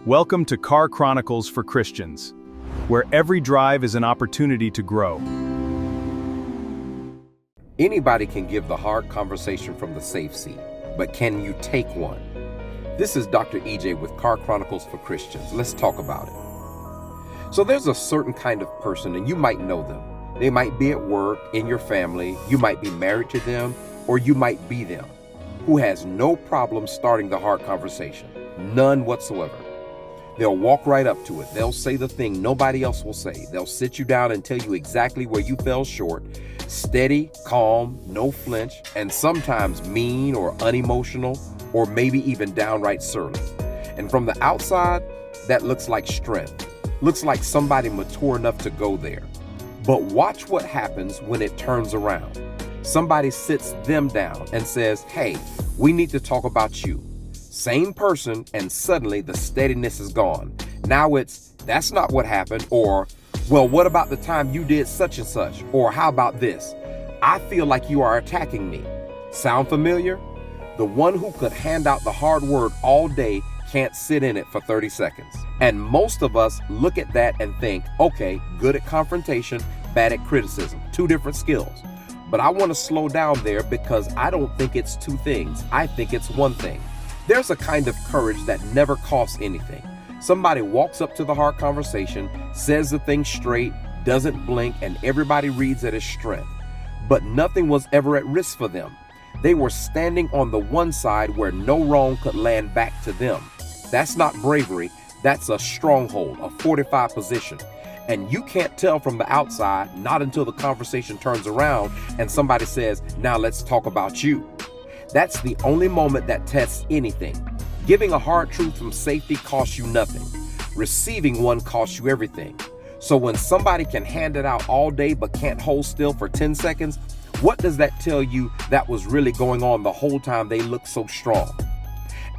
Welcome to Car Chronicles for Christians, where every drive is an opportunity to grow. Anybody can give the hard conversation from the safe seat, but can you take one? This is Dr. EJ with Car Chronicles for Christians. Let's talk about it. So there's a certain kind of person, and you might know them. They might be at work, in your family, you might be married to them, or you might be them, who has no problem starting the hard conversation. None whatsoever. They'll walk right up to it. They'll say the thing nobody else will say. They'll sit you down and tell you exactly where you fell short. Steady, calm, no flinch, and sometimes mean or unemotional, or maybe even downright surly. And from the outside, that looks like strength. Looks like somebody mature enough to go there. But watch what happens when it turns around. Somebody sits them down and says, "Hey, we need to talk about you." Same person, and suddenly the steadiness is gone. Now it's, "That's not what happened," or, "Well, what about the time you did such and such?" Or, "How about this? I feel like you are attacking me." Sound familiar? The one who could hand out the hard word all day can't sit in it for 30 seconds. And most of us look at that and think, okay, good at confrontation, bad at criticism. Two different skills. But I want to slow down there because I don't think it's two things. I think it's one thing. There's a kind of courage that never costs anything. Somebody walks up to the hard conversation, says the thing straight, doesn't blink, and everybody reads it as strength. But nothing was ever at risk for them. They were standing on the one side where no wrong could land back to them. That's not bravery, that's a stronghold, a fortified position. And you can't tell from the outside, not until the conversation turns around and somebody says, "Now let's talk about you." That's the only moment that tests anything. Giving a hard truth from safety costs you nothing. Receiving one costs you everything. So when somebody can hand it out all day but can't hold still for 10 seconds, what does that tell you that was really going on the whole time they look so strong?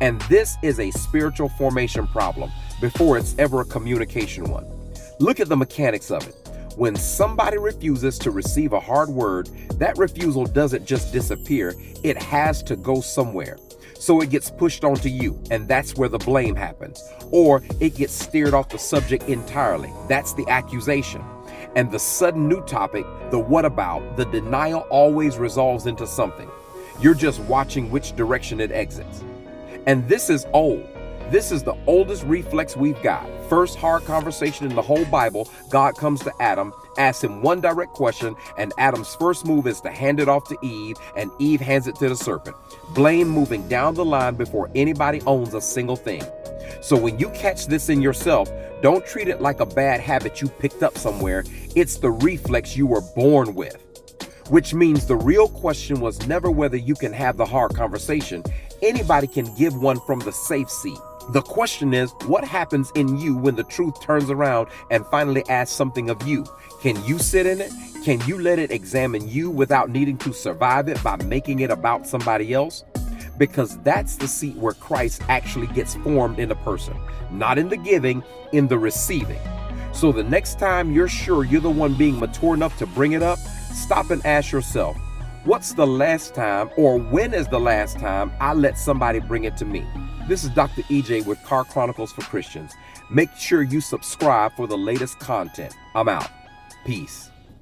And this is a spiritual formation problem before it's ever a communication one. Look at the mechanics of it. When somebody refuses to receive a hard word, that refusal doesn't just disappear, it has to go somewhere. So it gets pushed onto you, and that's where the blame happens. Or it gets steered off the subject entirely. That's the accusation. And the sudden new topic, the what about, the denial always resolves into something. You're just watching which direction it exits. And this is old. This is the oldest reflex we've got. First hard conversation in the whole Bible, God comes to Adam, asks him one direct question, and Adam's first move is to hand it off to Eve, and Eve hands it to the serpent. Blame moving down the line before anybody owns a single thing. So when you catch this in yourself, don't treat it like a bad habit you picked up somewhere. It's the reflex you were born with. Which means the real question was never whether you can have the hard conversation. Anybody can give one from the safe seat. The question is, what happens in you when the truth turns around and finally asks something of you? Can you sit in it? Can you let it examine you without needing to survive it by making it about somebody else? Because that's the seat where Christ actually gets formed in a person. Not in the giving, in the receiving. So the next time you're sure you're the one being mature enough to bring it up, stop and ask yourself, what's the last time, or when is the last time I let somebody bring it to me? This is Dr. EJ with Car Chronicles for Christians. Make sure you subscribe for the latest content. I'm out. Peace.